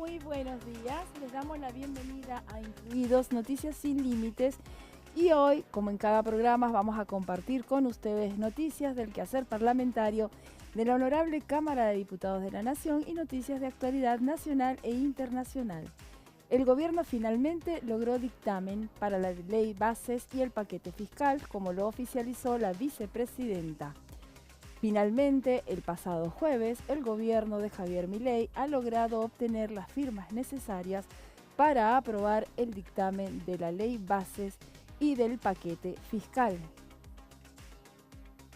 Muy buenos días, les damos la bienvenida a Incluidos Noticias Sin Límites y hoy, como en cada programa, vamos a compartir con ustedes noticias del quehacer parlamentario de la Honorable Cámara de Diputados de la Nación y noticias de actualidad nacional e internacional. El gobierno finalmente logró dictamen para la ley bases y el paquete fiscal, como lo oficializó la vicepresidenta. Finalmente, el pasado jueves, el gobierno de Javier Milei ha logrado obtener las firmas necesarias para aprobar el dictamen de la ley bases y del paquete fiscal,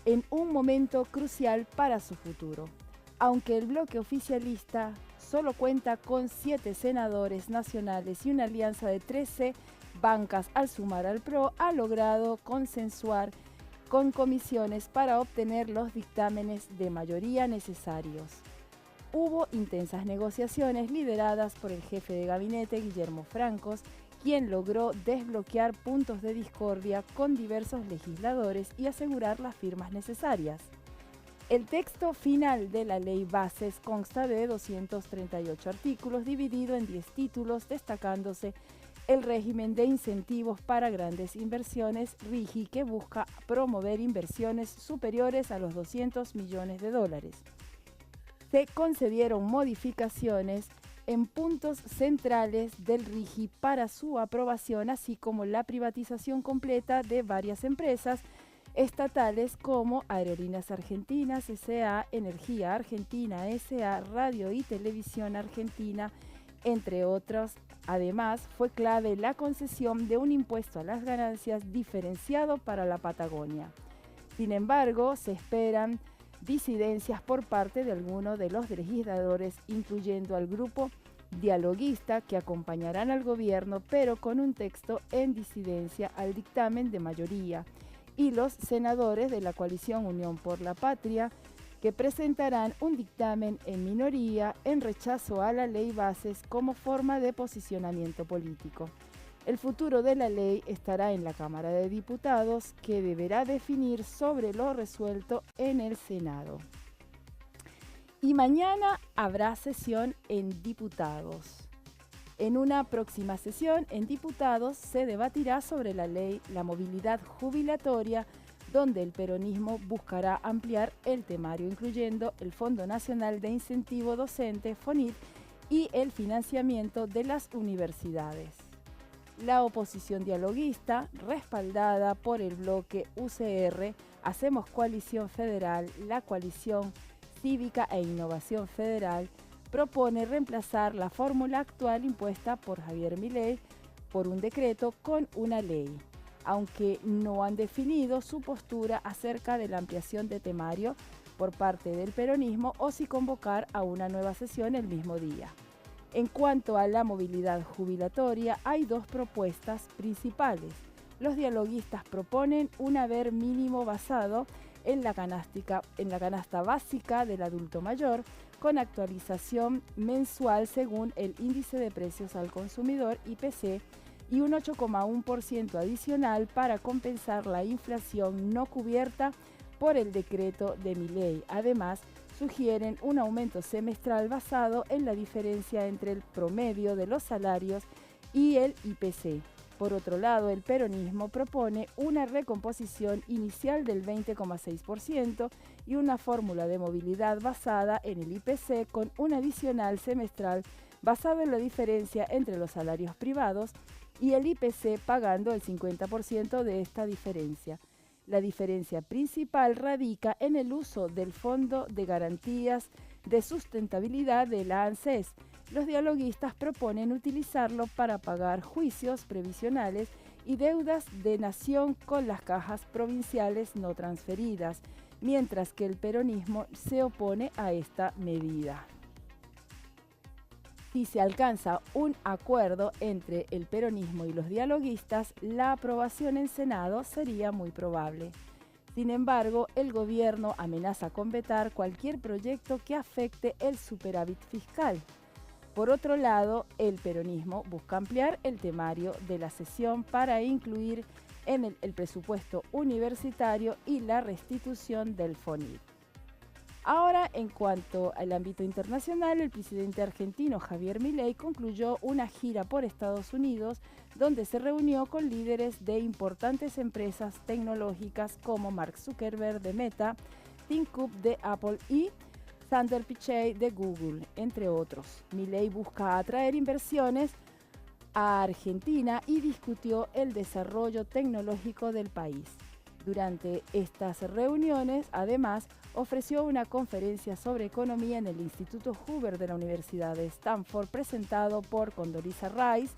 en un momento crucial para su futuro. Aunque el bloque oficialista solo cuenta con 7 senadores nacionales y una alianza de 13 bancas al sumar al PRO, ha logrado consensuar con comisiones para obtener los dictámenes de mayoría necesarios. Hubo intensas negociaciones lideradas por el jefe de gabinete, Guillermo Francos, quien logró desbloquear puntos de discordia con diversos legisladores y asegurar las firmas necesarias. El texto final de la ley bases consta de 238 artículos, dividido en 10 títulos, destacándose el régimen de incentivos para grandes inversiones, RIGI, que busca promover inversiones superiores a los 200 millones de dólares. Se concedieron modificaciones en puntos centrales del RIGI para su aprobación, así como la privatización completa de varias empresas estatales como Aerolíneas Argentinas S.A., Energía Argentina S.A., Radio y Televisión Argentina, entre otros. Además, fue clave la concesión de un impuesto a las ganancias diferenciado para la Patagonia. Sin embargo, se esperan disidencias por parte de algunos de los legisladores, incluyendo al grupo dialoguista, que acompañarán al gobierno, pero con un texto en disidencia al dictamen de mayoría, y los senadores de la coalición Unión por la Patria, que presentarán un dictamen en minoría en rechazo a la ley bases como forma de posicionamiento político. El futuro de la ley estará en la Cámara de Diputados, que deberá definir sobre lo resuelto en el Senado. Y mañana habrá sesión en Diputados. En una próxima sesión en Diputados se debatirá sobre la ley La Movilidad Jubilatoria, donde el peronismo buscará ampliar el temario, incluyendo el Fondo Nacional de Incentivo Docente, FONIT, y el financiamiento de las universidades. La oposición dialoguista, respaldada por el bloque UCR, Hacemos Coalición Federal, la Coalición Cívica e Innovación Federal, propone reemplazar la fórmula actual impuesta por Javier Milei por un decreto con una ley, aunque no han definido su postura acerca de la ampliación de temario por parte del peronismo o si convocar a una nueva sesión el mismo día. En cuanto a la movilidad jubilatoria, hay 2 propuestas principales. Los dialoguistas proponen un haber mínimo basado en la canasta básica del adulto mayor, con actualización mensual según el índice de precios al consumidor IPC, y un 8,1% adicional para compensar la inflación no cubierta por el decreto de Milei. Además, sugieren un aumento semestral basado en la diferencia entre el promedio de los salarios y el IPC. Por otro lado, el peronismo propone una recomposición inicial del 20,6% y una fórmula de movilidad basada en el IPC con un adicional semestral basado en la diferencia entre los salarios privados y el IPC, pagando el 50% de esta diferencia. La diferencia principal radica en el uso del Fondo de Garantías de Sustentabilidad de la ANSES. Los dialoguistas proponen utilizarlo para pagar juicios previsionales y deudas de nación con las cajas provinciales no transferidas, mientras que el peronismo se opone a esta medida. Si se alcanza un acuerdo entre el peronismo y los dialoguistas, la aprobación en Senado sería muy probable. Sin embargo, el gobierno amenaza con vetar cualquier proyecto que afecte el superávit fiscal. Por otro lado, el peronismo busca ampliar el temario de la sesión para incluir en el presupuesto universitario y la restitución del FONIT. Ahora, en cuanto al ámbito internacional, el presidente argentino Javier Milei concluyó una gira por Estados Unidos donde se reunió con líderes de importantes empresas tecnológicas como Mark Zuckerberg de Meta, Tim Cook de Apple y Sundar Pichai de Google, entre otros. Milei busca atraer inversiones a Argentina y discutió el desarrollo tecnológico del país. Durante estas reuniones, además, ofreció una conferencia sobre economía en el Instituto Hoover de la Universidad de Stanford, presentado por Condoleezza Rice,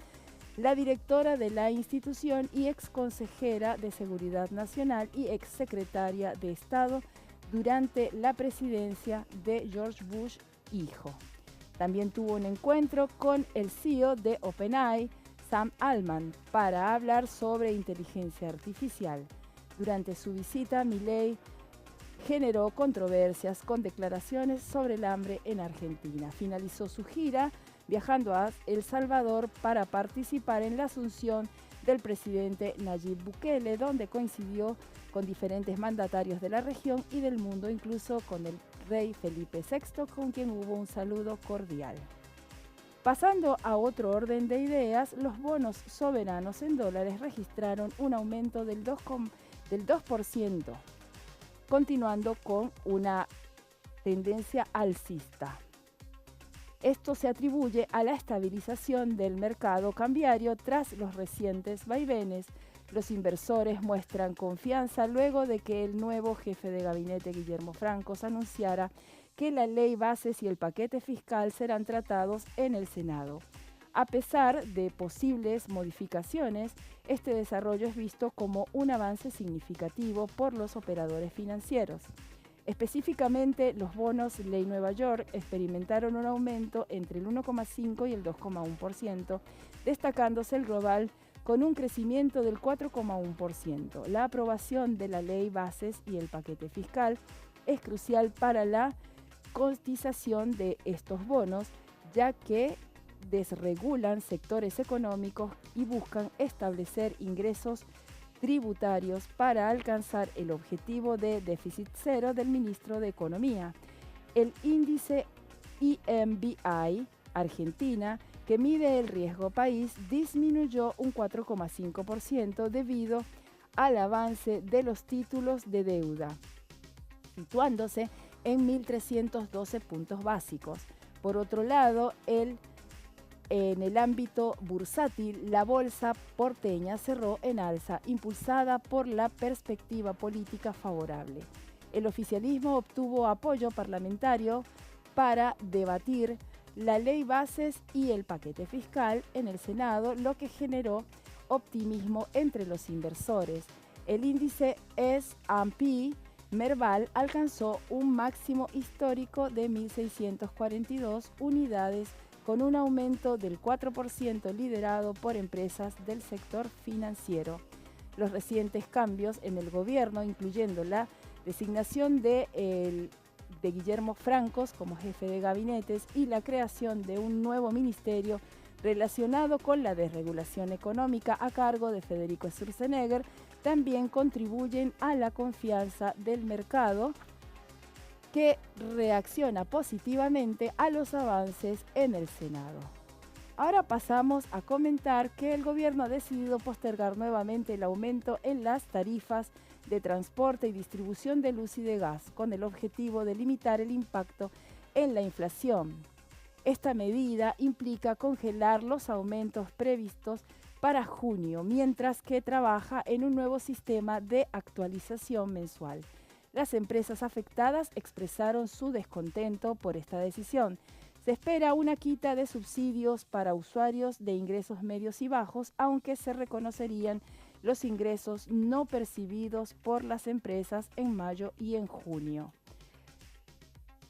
la directora de la institución y ex consejera de Seguridad Nacional y ex secretaria de Estado durante la presidencia de George Bush hijo. También tuvo un encuentro con el CEO de OpenAI, Sam Altman, para hablar sobre inteligencia artificial. Durante su visita, Milei generó controversias con declaraciones sobre el hambre en Argentina. Finalizó su gira viajando a El Salvador para participar en la asunción del presidente Nayib Bukele, donde coincidió con diferentes mandatarios de la región y del mundo, incluso con el rey Felipe VI, con quien hubo un saludo cordial. Pasando a otro orden de ideas, los bonos soberanos en dólares registraron un aumento del 2%, continuando con una tendencia alcista. Esto se atribuye a la estabilización del mercado cambiario tras los recientes vaivenes. Los inversores muestran confianza luego de que el nuevo jefe de gabinete, Guillermo Francos, anunciara que la ley bases y el paquete fiscal serán tratados en el Senado. A pesar de posibles modificaciones, este desarrollo es visto como un avance significativo por los operadores financieros. Específicamente, los bonos Ley Nueva York experimentaron un aumento entre el 1,5 y el 2,1%, destacándose el global con un crecimiento del 4,1%. La aprobación de la ley bases y el paquete fiscal es crucial para la cotización de estos bonos, ya que desregulan sectores económicos y buscan establecer ingresos tributarios para alcanzar el objetivo de déficit cero del ministro de Economía. El índice EMBI Argentina, que mide el riesgo país, disminuyó un 4,5% debido al avance de los títulos de deuda, situándose en 1.312 puntos básicos. Por otro lado, en el ámbito bursátil, la bolsa porteña cerró en alza, impulsada por la perspectiva política favorable. El oficialismo obtuvo apoyo parlamentario para debatir la ley bases y el paquete fiscal en el Senado, lo que generó optimismo entre los inversores. El índice S&P Merval alcanzó un máximo histórico de 1.642 unidades, con un aumento del 4% liderado por empresas del sector financiero. Los recientes cambios en el gobierno, incluyendo la designación de Guillermo Francos como jefe de gabinetes y la creación de un nuevo ministerio relacionado con la desregulación económica a cargo de Federico Sturzenegger, también contribuyen a la confianza del mercado, que reacciona positivamente a los avances en el Senado. Ahora pasamos a comentar que el gobierno ha decidido postergar nuevamente el aumento en las tarifas de transporte y distribución de luz y de gas, con el objetivo de limitar el impacto en la inflación. Esta medida implica congelar los aumentos previstos para junio, mientras que trabaja en un nuevo sistema de actualización mensual. Las empresas afectadas expresaron su descontento por esta decisión. Se espera una quita de subsidios para usuarios de ingresos medios y bajos, aunque se reconocerían los ingresos no percibidos por las empresas en mayo y en junio.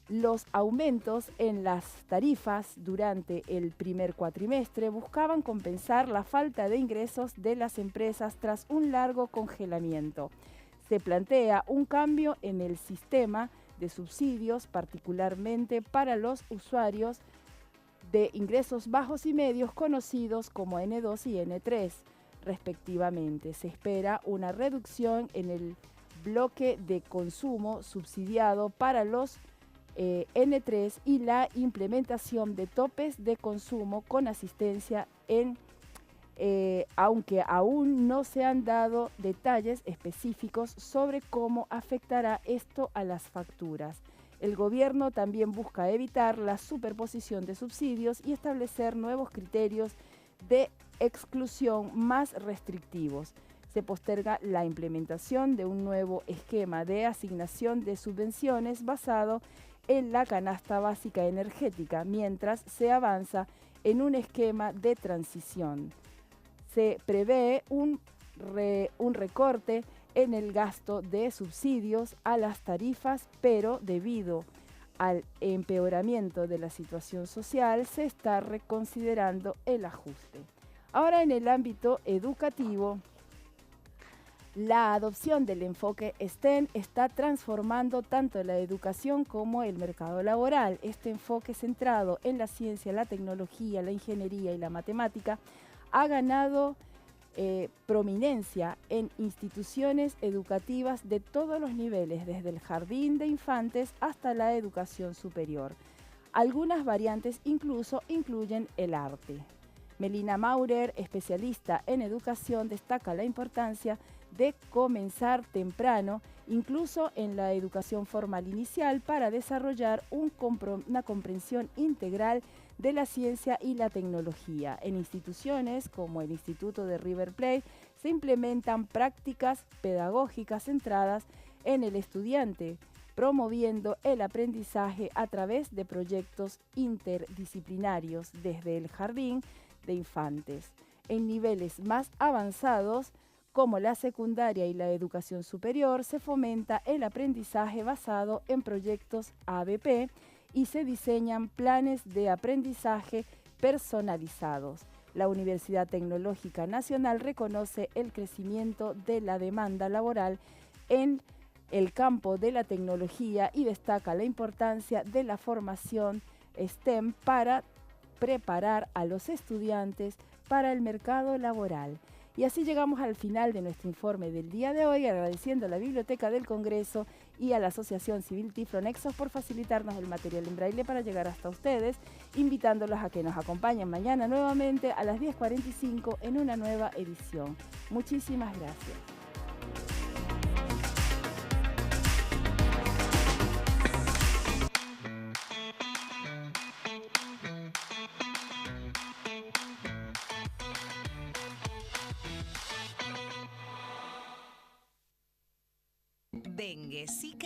Los aumentos en las tarifas durante el primer cuatrimestre buscaban compensar la falta de ingresos de las empresas tras un largo congelamiento. Se plantea un cambio en el sistema de subsidios, particularmente para los usuarios de ingresos bajos y medios conocidos como N2 y N3, respectivamente. Se espera una reducción en el bloque de consumo subsidiado para los N3 y la implementación de topes de consumo con asistencia aunque aún no se han dado detalles específicos sobre cómo afectará esto a las facturas. El gobierno también busca evitar la superposición de subsidios y establecer nuevos criterios de exclusión más restrictivos. Se posterga la implementación de un nuevo esquema de asignación de subvenciones basado en la canasta básica energética, mientras se avanza en un esquema de transición. Se prevé un recorte en el gasto de subsidios a las tarifas, pero debido al empeoramiento de la situación social se está reconsiderando el ajuste. Ahora, en el ámbito educativo, la adopción del enfoque STEM está transformando tanto la educación como el mercado laboral. Este enfoque centrado en la ciencia, la tecnología, la ingeniería y la matemática ha ganado prominencia en instituciones educativas de todos los niveles, desde el jardín de infantes hasta la educación superior. Algunas variantes incluso incluyen el arte. Melina Maurer, especialista en educación, destaca la importancia de comenzar temprano, incluso en la educación formal inicial, para desarrollar una comprensión integral de la ciencia y la tecnología. En instituciones como el Instituto de River Plate se implementan prácticas pedagógicas centradas en el estudiante, promoviendo el aprendizaje a través de proyectos interdisciplinarios desde el jardín de infantes. En niveles más avanzados, como la secundaria y la educación superior, se fomenta el aprendizaje basado en proyectos ABP y se diseñan planes de aprendizaje personalizados. La Universidad Tecnológica Nacional reconoce el crecimiento de la demanda laboral en el campo de la tecnología y destaca la importancia de la formación STEM para preparar a los estudiantes para el mercado laboral. Y así llegamos al final de nuestro informe del día de hoy, agradeciendo a la Biblioteca del Congreso y a la Asociación Civil Tiflonexos por facilitarnos el material en braille para llegar hasta ustedes, invitándolos a que nos acompañen mañana nuevamente a las 10:45 en una nueva edición. Muchísimas gracias. Dengue, Zika